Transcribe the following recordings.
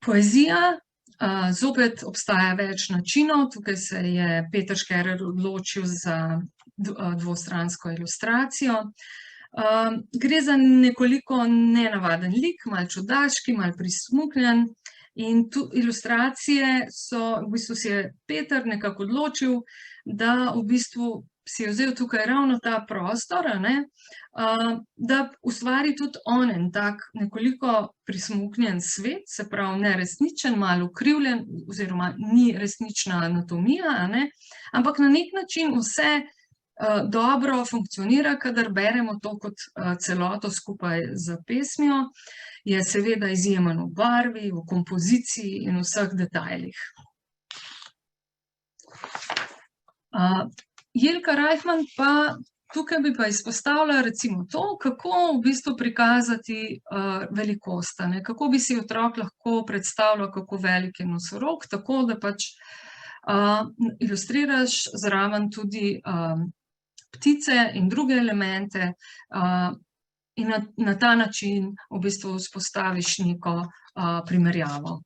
Poezija, zopet obstaja več načinov, tukaj se je Peter Škerer odločil za dvostransko ilustracijo. Gre za nekoliko nenavaden lik, malo čudaški, malo prismuknjen, in tu ilustracije so, v bistvu si je Peter nekako odločil, da v bistvu si je vzel tukaj ravno ta prostor, da ustvari tudi on en tak nekoliko prismuknjen svet, se pravi neresničen, malo ukrivljen, oziroma ni resnična anatomija, ampak na nek način vse dobro funkcionira, kadar beremo to kot celoto skupaj z pesmijo, je seveda izjemen v barvi, v kompoziciji in vseh detajlih. Jelka Reichman pa, tukaj bi pa izpostavila recimo to, kako v bistvu prikazati velikost, kako bi si otrok lahko predstavljal, kako velik je nosorog, tako da pač ilustriraš zraven tudi ptice in druge elemente in na ta način v bistvu vzpostaviš neko primerjavo.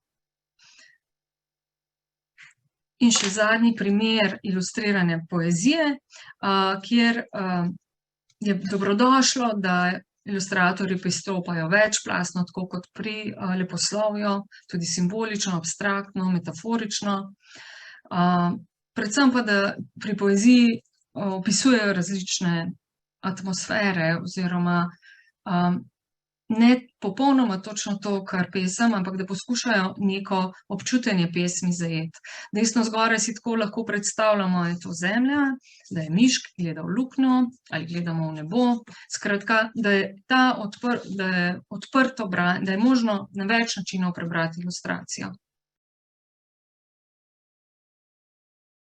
In še zadnji primer ilustrirane poezije, kjer je dobrodošlo, da ilustratorji pristopajo večplastno, tako kot pri leposlovju, tudi simbolično, abstraktno, metaforično. Predvsem pa, da pri poeziji opisujejo različne atmosfere oziroma ne popolnoma točno to, kar pesem, ampak da poskušajo neko občutenje pesmi zajeti. Desno zgoraj si tako lahko predstavljamo, je to zemlja, da je miš, ki gleda v luknjo, ali gledamo v nebo. Skratka, da je odprto branje, da je možno na več načinov prebrati ilustracijo.